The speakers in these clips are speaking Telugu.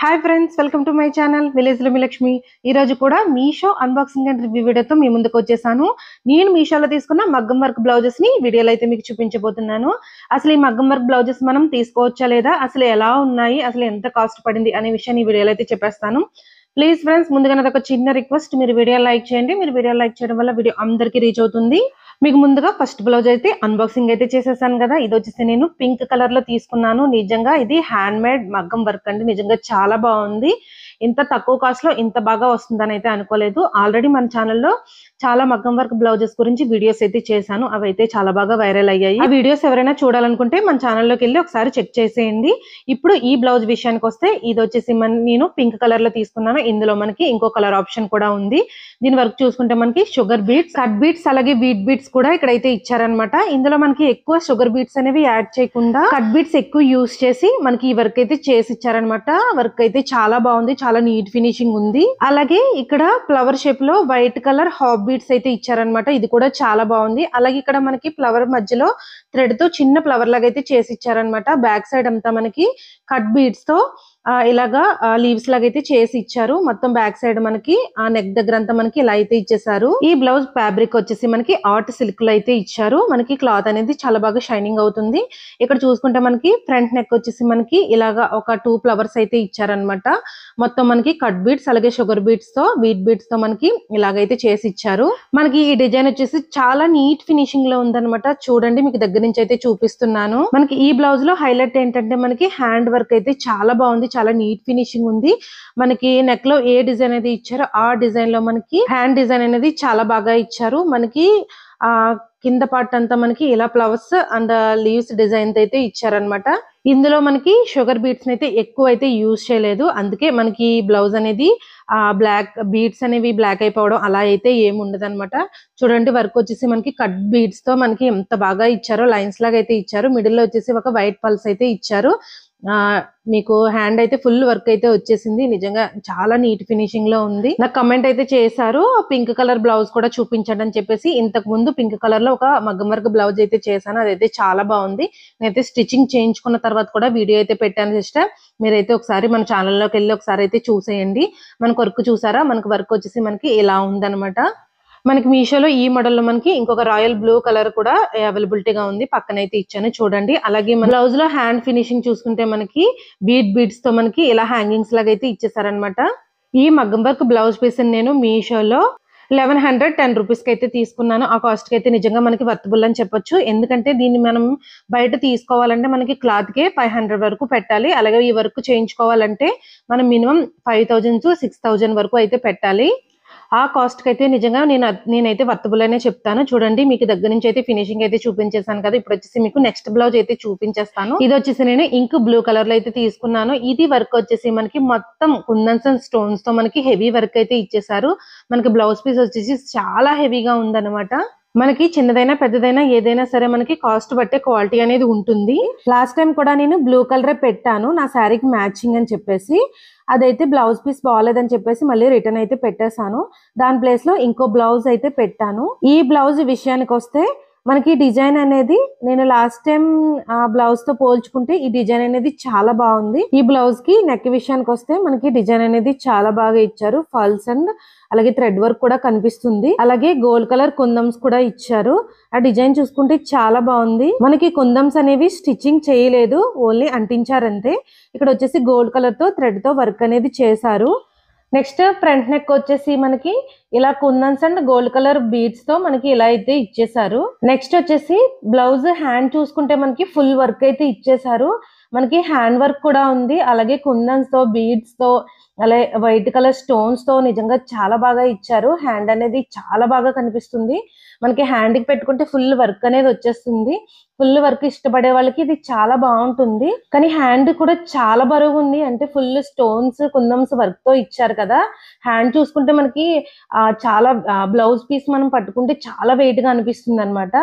Hi friends, welcome to my channel village లో మీ లక్ష్మి. ఈ రోజు కూడా మీషో అన్బాక్సింగ్ అండ్ రివ్యూ వీడియోతో మీ ముందుకు వచ్చేసాను. నేను మీషోలో తీసుకున్న మగ్గం వర్క్ బ్లౌజెస్ ని వీడియోలో అయితే మీకు చూపించబోతున్నాను. అసలు ఈ మగ్గం వర్క్ బ్లౌజెస్ మనం తీసుకోవచ్చా లేదా, అసలు ఎలా ఉన్నాయి, అసలు ఎంత కాస్ట్ పడింది అనే విషయాన్ని ఈ వీడియోలో అయితే చెప్పేస్తాను. ప్లీజ్ ఫ్రెండ్స్, ముందుగా నాకు ఒక చిన్న రిక్వెస్ట్, మీరు వీడియో లైక్ చేయండి. మీరు వీడియో లైక్ చేయడం వల్ల వీడియో అందరికీ రీచ్ అవుతుంది. మీకు ముందుగా ఫస్ట్ బ్లౌజ్ అయితే అన్బాక్సింగ్ అయితే చేసేసాను కదా. ఇది వచ్చేసి నేను పింక్ కలర్ లో తీసుకున్నాను. నిజంగా ఇది హ్యాండ్ మేడ్ మగ్గం వర్క్ అండి. నిజంగా చాలా బాగుంది. ఇంత తక్కువ కాస్ట్ లో ఇంత బాగా వస్తుందని అయితే అనుకోలేదు. ఆల్రెడీ మన ఛానల్లో చాలా మగ్గం వర్క్ బ్లౌజెస్ గురించి వీడియోస్ అయితే చేశాను. అవి అయితే చాలా బాగా వైరల్ అయ్యాయి. ఆ వీడియోస్ ఎవరైనా చూడాలనుకుంటే మన ఛానల్లోకి వెళ్ళి ఒకసారి చెక్ చేసేయండి. ఇప్పుడు ఈ బ్లౌజ్ విషయానికి వస్తే, ఇది వచ్చేసి నేను పింక్ కలర్ లో తీసుకున్నాను. ఇందులో మనకి ఇంకో కలర్ ఆప్షన్ కూడా ఉంది. దీని వర్క్ చూసుకుంటే మనకి షుగర్ బీట్స్, కట్ బీట్స్, అలాగే వీట్ బీట్స్ కూడా ఇక్కడైతే ఇచ్చారనమాట. ఇందులో మనకి ఎక్కువ షుగర్ బీట్స్ అనేవి యాడ్ చేయకుండా కట్ బీట్స్ ఎక్కువ యూస్ చేసి మనకి ఈ వర్క్ అయితే చేసి ఇచ్చారనమాట. వర్క్ అయితే చాలా బాగుంది, చాలా నీట్ ఫినిషింగ్ ఉంది. అలాగే ఇక్కడ ఫ్లవర్ షేప్ లో వైట్ కలర్ హాఫ్ బీట్స్ అయితే ఇచ్చారనమాట. ఇది కూడా చాలా బాగుంది. అలాగే ఇక్కడ మనకి ఫ్లవర్ మధ్యలో థ్రెడ్ తో చిన్న ఫ్లవర్ లాగా అయితే చేసి ఇచ్చారనమాట. బ్యాక్ సైడ్ అంతా మనకి కట్ బీట్స్ తో ఇలాగా లీవ్స్ లాగా అయితే చేసి ఇచ్చారు. మొత్తం బ్యాక్ సైడ్ మనకి ఆ నెక్ దగ్గర అంతా మనకి ఇలా అయితే ఇచ్చేసారు. ఈ బ్లౌజ్ ఫ్యాబ్రిక్ వచ్చేసి మనకి ఆర్ట్ సిల్క్ లో అయితే ఇచ్చారు. మనకి క్లాత్ అనేది చాలా బాగా షైనింగ్ అవుతుంది. ఇక్కడ చూసుకుంటే మనకి ఫ్రంట్ నెక్ వచ్చేసి మనకి ఇలాగా ఒక 2 ఫ్లవర్స్ అయితే ఇచ్చారనమాట. మొత్తం మనకి కట్ బీట్స్, అలాగే షుగర్ బీట్స్ తో, వీట్ బీట్స్ తో మనకి ఇలాగైతే చేసి ఇచ్చారు. మనకి ఈ డిజైన్ వచ్చేసి చాలా నీట్ ఫినిషింగ్ లో ఉందన్నమాట. చూడండి, మీకు దగ్గర నుంచి అయితే చూపిస్తున్నాను. మనకి ఈ బ్లౌజ్ లో హైలైట్ ఏంటంటే మనకి హ్యాండ్ వర్క్ అయితే చాలా బాగుంది, చాలా నీట్ ఫినిషింగ్ ఉంది. మనకి నెక్ లో ఏ డిజైన్ అయితే ఇచ్చారో ఆ డిజైన్ లో మనకి హ్యాండ్ డిజైన్ అనేది చాలా బాగా ఇచ్చారు. మనకి ఆ కింద పార్ట్ అంతా మనకి ఇలా ఫ్లవర్స్ అండ్ లీవ్స్ డిజైన్ అయితే ఇచ్చారనమాట. ఇందులో మనకి షుగర్ బీట్స్ అయితే ఎక్కువ అయితే యూజ్ చేయలేదు. అందుకే మనకి బ్లౌజ్ అనేది బ్లాక్ బీట్స్ అనేవి బ్లాక్ అయిపోవడం అలా అయితే ఏమి ఉండదు అనమాట. చూడండి, వర్క్ వచ్చేసి మనకి కట్ బీట్స్ తో మనకి ఎంత బాగా ఇచ్చారో, లైన్స్ లాగా అయితే ఇచ్చారు. మిడిల్ లో వచ్చేసి ఒక వైట్ పల్స్ అయితే ఇచ్చారు. మీకు హ్యాండ్ అయితే ఫుల్ వర్క్ అయితే వచ్చేసింది. నిజంగా చాలా నీట్ ఫినిషింగ్ లో ఉంది. నాకు కమెంట్ అయితే చేశారు, పింక్ కలర్ బ్లౌజ్ కూడా చూపించండి అని చెప్పేసి. ఇంతకు ముందు పింక్ కలర్ లో ఒక మగ్గం వర్క్ బ్లౌజ్ అయితే చేశాను. అదైతే చాలా బాగుంది. నేనైతే స్టిచ్చింగ్ చేయించుకున్న తర్వాత కూడా వీడియో అయితే పెట్టాను సిస్టర్. మీరైతే ఒకసారి మన ఛానల్లోకి వెళ్ళి ఒకసారి అయితే చూసేయండి. మనకు వర్క్ చూసారా, మనకు వర్క్ వచ్చేసి మనకి ఇలా ఉందన్నమాట. మనకి మీషోలో ఈ మోడల్ లో మనకి ఇంకొక రాయల్ బ్లూ కలర్ కూడా అవైలబిలిటీ గా ఉంది. పక్కనైతే ఇచ్చాను చూడండి. అలాగే బ్లౌజ్ లో హ్యాండ్ ఫినిషింగ్ చూసుకుంటే మనకి బీట్స్ తో మనకి ఇలా హ్యాంగింగ్స్ లాగా అయితే ఇచ్చేసారనమాట. ఈ మగ్గం వర్క్ బ్లౌజ్ పీస్ నేను మీషోలో 1110 రూపీస్ కి అయితే తీసుకున్నాను. ఆ కాస్ట్ కి అయితే నిజంగా మనకి వర్తబుల్ అని చెప్పొచ్చు. ఎందుకంటే దీన్ని మనం బయట తీసుకోవాలంటే మనకి క్లాత్ కే 500 వరకు పెట్టాలి. అలాగే ఈ వర్క్ చేయించుకోవాలంటే మనం మినిమం 5000 to 6000 వరకు అయితే పెట్టాలి. ఆ కాస్ట్ కి అయితే నిజంగా నేనైతే వర్తబుల్ అనే చెప్తాను. చూడండి, మీకు దగ్గర నుంచి అయితే ఫినిషింగ్ అయితే చూపించేసాను కదా. ఇప్పుడు వచ్చేసి మీకు నెక్స్ట్ బ్లౌజ్ అయితే చూపించేస్తాను. ఇది వచ్చేసి నేను ఇంక్ బ్లూ కలర్ లో అయితే తీసుకున్నాను. ఇది వర్క్ వచ్చేసి మనకి మొత్తం కుందన్స్ అండ్ స్టోన్స్ తో మనకి హెవీ వర్క్ అయితే ఇచ్చేసారు. మనకి బ్లౌజ్ పీస్ వచ్చేసి చాలా హెవీగా ఉందన్నమాట. మనకి చిన్నదైనా పెద్దదైనా ఏదైనా సరే మనకి కాస్ట్ బట్టే క్వాలిటీ అనేది ఉంటుంది. లాస్ట్ టైం కూడా నేను బ్లూ కలరే పెట్టాను నా శారీకి మ్యాచింగ్ అని చెప్పేసి. అదైతే బ్లౌజ్ పీస్ బాగాలేదని చెప్పేసి మళ్ళీ రిటర్న్ అయితే పెట్టేశాను. దాని ప్లేస్ లో ఇంకో బ్లౌజ్ అయితే పెట్టాను. ఈ బ్లౌజ్ విషయానికి వస్తే మనకి డిజైన్ అనేది నేను లాస్ట్ టైం బ్లౌజ్ తో పోల్చుకుంటే ఈ డిజైన్ అనేది చాలా బాగుంది. ఈ బ్లౌజ్ కి నెక్ విషయానికి వస్తే మనకి డిజైన్ అనేది చాలా బాగా ఇచ్చారు. ఫాల్స్ అండ్ అలాగే థ్రెడ్ వర్క్ కూడా కనిపిస్తుంది. అలాగే గోల్డ్ కలర్ కుందమ్స్ కూడా ఇచ్చారు. ఆ డిజైన్ చూసుకుంటే చాలా బాగుంది. మనకి కుందమ్స్ అనేవి స్టిచ్చింగ్ చేయలేదు, ఓన్లీ అంటించారంతే. ఇక్కడ వచ్చేసి గోల్డ్ కలర్ తో థ్రెడ్ తో వర్క్ అనేది చేశారు. నెక్స్ట్ ఫ్రంట్ నెక్ వచ్చేసి మనకి ఇలా కుందన్స్ అండ్ గోల్డ్ కలర్ బీడ్స్ తో మనకి ఇలా అయితే ఇచ్చేసారు. నెక్స్ట్ వచ్చేసి బ్లౌజ్ హ్యాండ్ చూసుకుంటే మనకి ఫుల్ వర్క్ అయితే ఇచ్చేసారు. మనకి హ్యాండ్ వర్క్ కూడా ఉంది. అలాగే కుందన్స్ తో, బీడ్స్ తో, అలాగే వైట్ కలర్ స్టోన్స్ తో నిజంగా చాలా బాగా ఇచ్చారు. హ్యాండ్ అనేది చాలా బాగా కనిపిస్తుంది. మనకి హ్యాండ్ కి పెట్టుకుంటే ఫుల్ వర్క్ అనేది వచ్చేస్తుంది. ఫుల్ వర్క్ ఇష్టపడే వాళ్ళకి ఇది చాలా బాగుంటుంది. కానీ హ్యాండ్ కూడా చాలా బరువు ఉంది. అంటే ఫుల్ స్టోన్స్, కుందమ్స్ వర్క్ తో ఇచ్చారు కదా. హ్యాండ్ చూసుకుంటే మనకి చాలా బ్లౌజ్ పీస్ మనం పట్టుకుంటే చాలా వెయిట్ గా అనిపిస్తుంది అనమాట.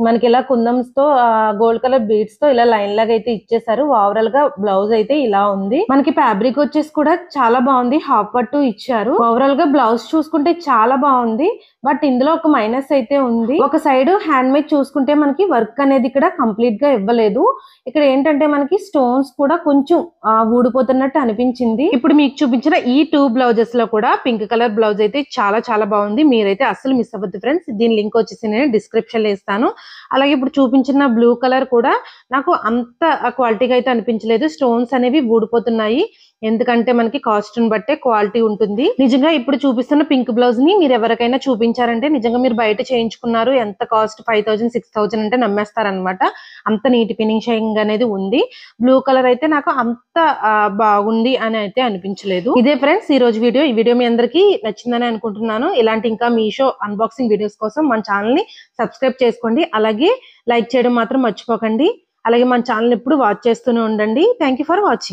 మనకి ఇలా కుందమ్స్ తో గోల్డ్ కలర్ బీడ్స్ తో ఇలా లైన్ లాగా అయితే ఇచ్చేసారు. ఓవరాల్ గా బ్లౌజ్ అయితే ఇలా ఉంది. మనకి ఫ్యాబ్రిక్ వచ్చేసి కూడా చాలా బాగుంది. హాఫ్ పట్టు ఇచ్చారు. ఓవరాల్ గా బ్లౌజ్ చూసుకుంటే చాలా బాగుంది. బట్ ఇందులో ఒక మైనస్ అయితే ఉంది. ఒక సైడ్ హ్యాండ్ మేడ్ చూసుకుంటే మనకి వర్క్ అనేది ఇక్కడ కంప్లీట్ గా ఇవ్వలేదు. ఇక్కడ ఏంటంటే మనకి స్టోన్స్ కూడా కొంచెం ఊడిపోతున్నట్టు అనిపించింది. ఇప్పుడు మీకు చూపించిన ఈ 2 బ్లౌజెస్ లో కూడా పింక్ కలర్ బ్లౌజ్ అయితే చాలా చాలా బాగుంది. మీరైతే అస్సలు మిస్ అవ్వద్దు ఫ్రెండ్స్. దీని లింక్ వచ్చేసి నేను డిస్క్రిప్షన్ లో ఇస్తాను. అలాగే ఇప్పుడు చూపించిన బ్లూ కలర్ కూడా నాకు అంత క్వాలిటీగా అయితే అనిపించలేదు. స్టోన్స్ అనేవి ఊడిపోతున్నాయి. ఎందుకంటే మనకి కాస్ట్ ని బట్టే క్వాలిటీ ఉంటుంది. నిజంగా ఇప్పుడు చూపిస్తున్న పింక్ బ్లౌజ్ ని మీరు ఎవరికైనా చూపించారంటే నిజంగా మీరు బయట చేయించుకున్నారు, ఎంత కాస్ట్ 5000 6000 అంటే నమ్మేస్తారనమాట. అంత నీట్ ఫినిషింగ్ అనేది ఉంది. బ్లూ కలర్ అయితే నాకు అంత బాగుంది అని అయితే అనిపించలేదు. ఇదే ఫ్రెండ్స్ ఈ రోజు వీడియో. ఈ వీడియో మీ అందరికీ నచ్చిందని అనుకుంటున్నాను. ఇలాంటి ఇంకా మీషో అన్బాక్సింగ్ వీడియోస్ కోసం మన ఛానల్ ని సబ్స్క్రైబ్ చేసుకోండి. అలాగే లైక్ చేయడం మాత్రం మర్చిపోకండి. అలాగే మన ఛానల్ ఎప్పుడు వాచ్ చేస్తూనే ఉండండి. Thank you for watching.